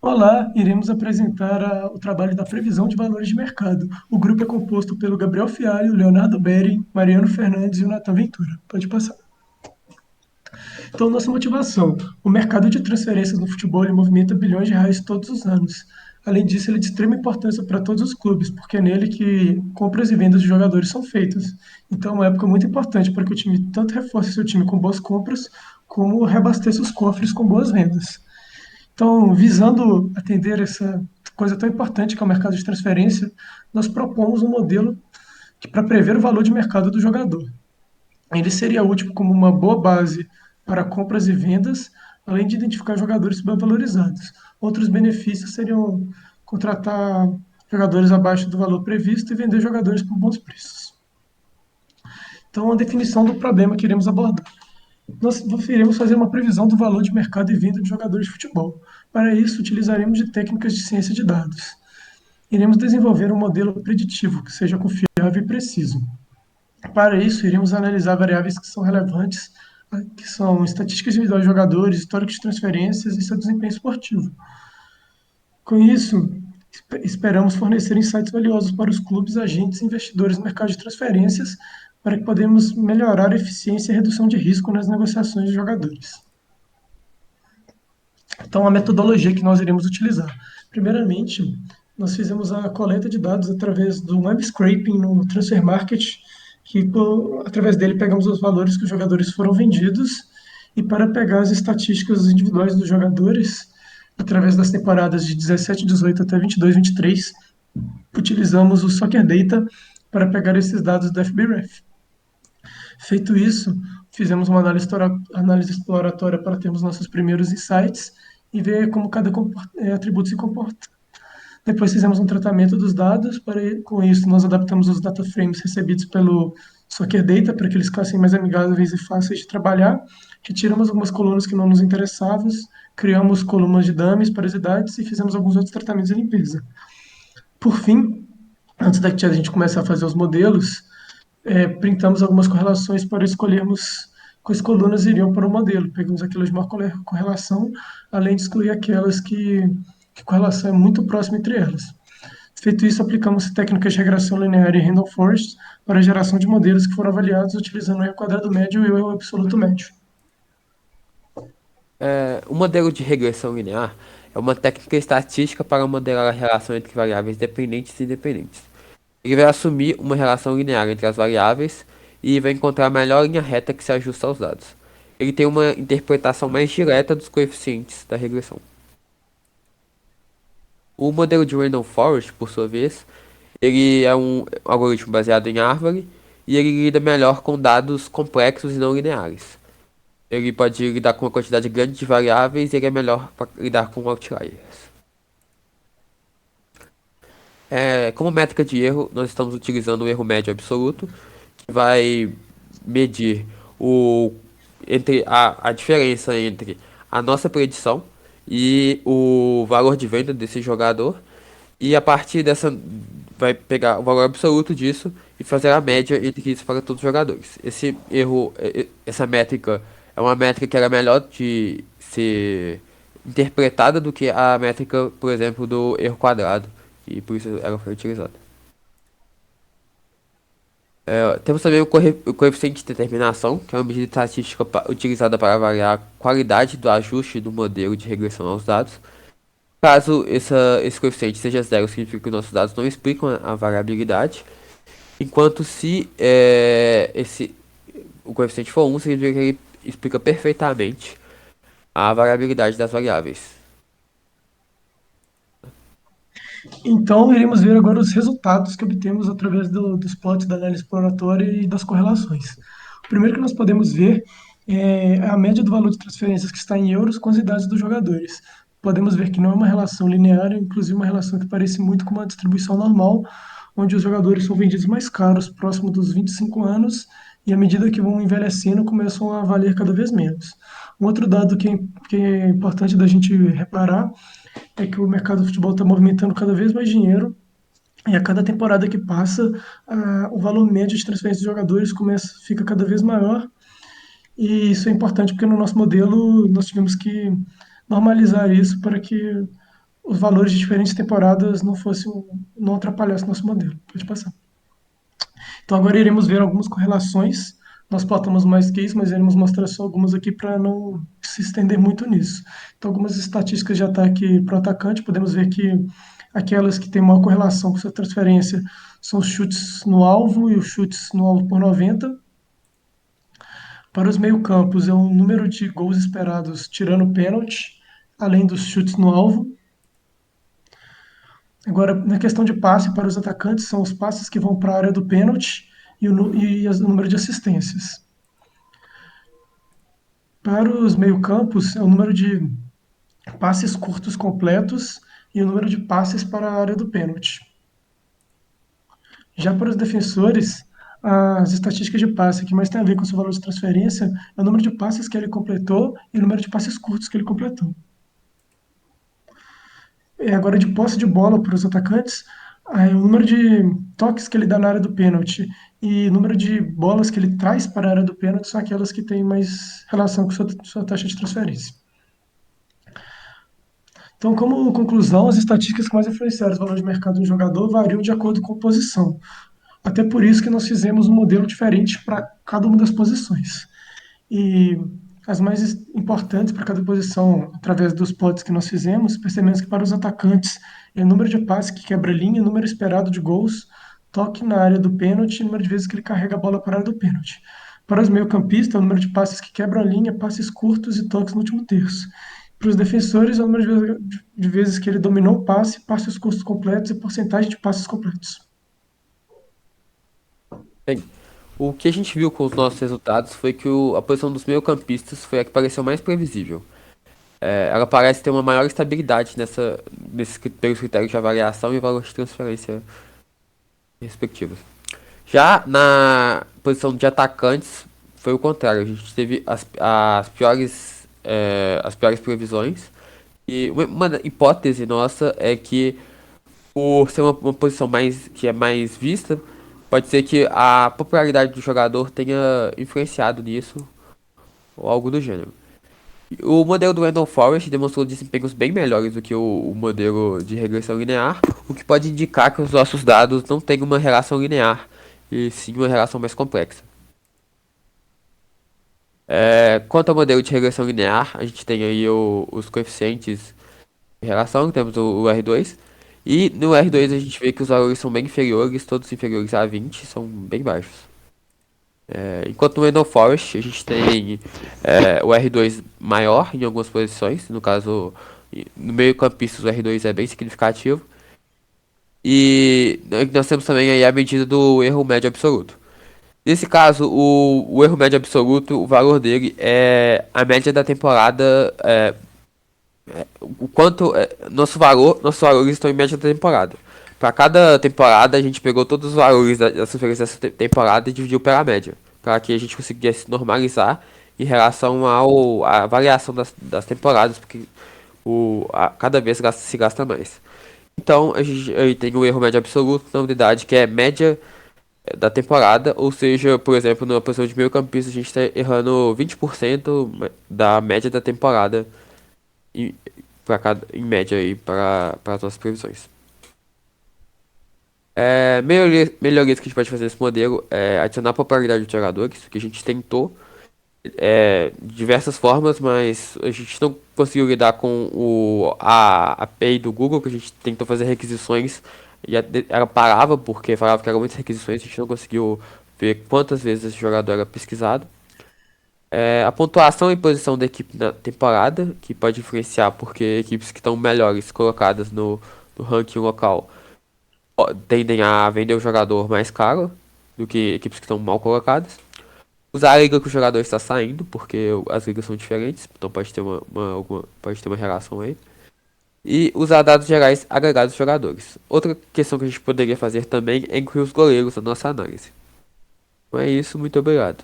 Olá, iremos apresentar o trabalho da previsão de valores de mercado. O grupo é composto pelo Gabriel Fialho, Leonardo Bering, Mariano Fernandes e o Natan Ventura. Pode passar. Então, nossa motivação. O mercado de transferências no futebol ele movimenta bilhões de reais todos os anos. Além disso, ele é de extrema importância para todos os clubes, porque é nele que compras e vendas de jogadores são feitas. Então, é uma época muito importante para que o time tanto reforce seu time com boas compras, como reabasteça os cofres com boas vendas. Então, visando atender essa coisa tão importante que é o mercado de transferência, nós propomos um modelo para prever o valor de mercado do jogador. Ele seria útil como uma boa base para compras e vendas, além de identificar jogadores bem valorizados. Outros benefícios seriam contratar jogadores abaixo do valor previsto e vender jogadores por bons preços. Então, a definição do problema que iremos abordar. Nós iremos fazer uma previsão do valor de mercado e venda de jogadores de futebol. Para isso, utilizaremos de técnicas de ciência de dados. Iremos desenvolver um modelo preditivo que seja confiável e preciso. Para isso, iremos analisar variáveis que são relevantes, que são estatísticas individuais de jogadores, histórico de transferências e seu desempenho esportivo. Com isso, esperamos fornecer insights valiosos para os clubes, agentes e investidores no mercado de transferências, para que podemos melhorar a eficiência e a redução de risco nas negociações de jogadores. Então, a metodologia que nós iremos utilizar. Primeiramente, nós fizemos a coleta de dados através do web scraping no Transfer Market, que através dele pegamos os valores que os jogadores foram vendidos, e para pegar as estatísticas individuais dos jogadores, através das temporadas de 17, 18 até 22, 23, utilizamos o Soccer Data para pegar esses dados do FBref. Feito isso, fizemos uma análise exploratória para termos nossos primeiros insights e ver como cada atributo se comporta. Depois fizemos um tratamento dos dados, com isso nós adaptamos os data frames recebidos pelo Soccer Data para que eles ficassem mais amigáveis e fáceis de trabalhar. Retiramos algumas colunas que não nos interessavam, criamos colunas de dummies para as idades e fizemos alguns outros tratamentos de limpeza. Por fim, antes da gente começar a fazer os modelos, printamos algumas correlações para escolhermos quais colunas iriam para o modelo. Pegamos aquelas de maior correlação, além de excluir aquelas que a correlação é muito próxima entre elas. Feito isso, aplicamos técnicas de regressão linear e random forest para a geração de modelos que foram avaliados utilizando o erro quadrado médio e o erro absoluto médio. O modelo de regressão linear é uma técnica estatística para modelar a relação entre variáveis dependentes e independentes. Ele vai assumir uma relação linear entre as variáveis e vai encontrar a melhor linha reta que se ajusta aos dados. Ele tem uma interpretação mais direta dos coeficientes da regressão. O modelo de Random Forest, por sua vez, ele é um algoritmo baseado em árvore e ele lida melhor com dados complexos e não lineares. Ele pode lidar com uma quantidade grande de variáveis e ele é melhor para lidar com outliers. Como métrica de erro, nós estamos utilizando o erro médio absoluto, que vai medir a diferença entre a nossa predição e o valor de venda desse jogador. E a partir dessa, vai pegar o valor absoluto disso e fazer a média entre isso para todos os jogadores. Essa métrica é uma métrica que era melhor de ser interpretada do que a métrica, por exemplo, do erro quadrado. E por isso ela foi utilizada. Temos também o coeficiente de determinação, que é uma medida estatística utilizada para avaliar a qualidade do ajuste do modelo de regressão aos dados. Caso esse coeficiente seja zero, significa que os nossos dados não explicam a variabilidade. Enquanto se o coeficiente for 1, significa que ele explica perfeitamente a variabilidade das variáveis. Então, iremos ver agora os resultados que obtemos através dos plots da análise exploratória e das correlações. O primeiro que nós podemos ver é a média do valor de transferências que está em euros com as idades dos jogadores. Podemos ver que não é uma relação linear, é inclusive uma relação que parece muito com uma distribuição normal, onde os jogadores são vendidos mais caros, próximo dos 25 anos, e à medida que vão envelhecendo, começam a valer cada vez menos. Um outro dado que é importante da gente reparar é que o mercado do futebol está movimentando cada vez mais dinheiro e a cada temporada que passa, o valor médio de transferência de jogadores fica cada vez maior. E isso é importante porque no nosso modelo nós tivemos que normalizar isso para que os valores de diferentes temporadas não atrapalhassem nosso modelo. Pode passar. Então agora iremos ver algumas correlações. Nós plotamos mais que isso, mas iremos mostrar só algumas aqui para não se estender muito nisso. Então algumas estatísticas de ataque para o atacante, podemos ver que aquelas que têm maior correlação com sua transferência são os chutes no alvo e os chutes no alvo por 90. Para os meio-campos, é o número de gols esperados tirando pênalti, além dos chutes no alvo. Agora, na questão de passe para os atacantes, são os passes que vão para a área do pênalti o número de assistências. Para os meio-campos, é o número de passes curtos completos e o número de passes para a área do pênalti. Já para os defensores, as estatísticas de passe que mais tem a ver com o seu valor de transferência é o número de passes que ele completou e o número de passes curtos que ele completou. Agora, de posse de bola para os atacantes, o número de toques que ele dá na área do pênalti e o número de bolas que ele traz para a área do pênalti são aquelas que têm mais relação com sua taxa de transferência. Então, como conclusão, as estatísticas que mais influenciaram os valores de mercado do jogador variam de acordo com a posição. Até por isso que nós fizemos um modelo diferente para cada uma das posições. E as mais importantes para cada posição, através dos plots que nós fizemos, percebemos que para os atacantes é o número de passes que quebra a linha, número esperado de gols, toque na área do pênalti e número de vezes que ele carrega a bola para a área do pênalti. Para os meio-campistas, é o número de passes que quebram a linha, passes curtos e toques no último terço. Para os defensores, é o número de vezes que ele dominou o passe, passes curtos completos e porcentagem de passes completos. Bem, o que a gente viu com os nossos resultados foi que a posição dos meio-campistas foi a que pareceu mais previsível. Ela parece ter uma maior estabilidade pelos critérios de avaliação e valor de transferência respectivos. Já na posição de atacantes, foi o contrário. A gente teve as piores previsões. E uma hipótese nossa é que, por ser uma posição que é mais vista, pode ser que a popularidade do jogador tenha influenciado nisso, ou algo do gênero. O modelo do Random Forest demonstrou desempenhos bem melhores do que o modelo de regressão linear, o que pode indicar que os nossos dados não têm uma relação linear, e sim uma relação mais complexa. Quanto ao modelo de regressão linear, a gente tem aí os coeficientes de relação, temos o R2, e no R2 a gente vê que os valores são bem inferiores, todos inferiores a 20, são bem baixos. Enquanto no Random Forest a gente tem o R2 maior em algumas posições, no caso, no meio campista o R2 é bem significativo, e nós temos também aí a medida do erro médio absoluto. Nesse caso, o erro médio absoluto, o valor dele é a média da temporada, o quanto nossos valores estão em média da temporada. Para cada temporada, a gente pegou todos os valores das transferências dessa temporada e dividiu pela média, para que a gente conseguisse normalizar em relação à variação das temporadas, porque cada vez se gasta mais. Então, a gente aí tem o erro médio absoluto na unidade, que é média da temporada, ou seja, por exemplo, na posição de meio campista a gente está errando 20% da média da temporada em, em média aí para as nossas previsões. Melhorias que a gente pode fazer nesse modelo é adicionar a popularidade dos jogadores, que a gente tentou de diversas formas, mas a gente não conseguiu lidar com a API do Google, que a gente tentou fazer requisições e ela parava porque falava que eram muitas requisições, a gente não conseguiu ver quantas vezes esse jogador era pesquisado. A pontuação e posição da equipe na temporada, que pode influenciar porque equipes que estão melhores colocadas no ranking local tendem a vender o jogador mais caro do que equipes que estão mal colocadas. Usar a liga que o jogador está saindo, porque as ligas são diferentes, então pode ter pode ter uma relação aí. E usar dados gerais agregados dos jogadores. Outra questão que a gente poderia fazer também é incluir os goleiros na nossa análise. Então é isso, muito obrigado.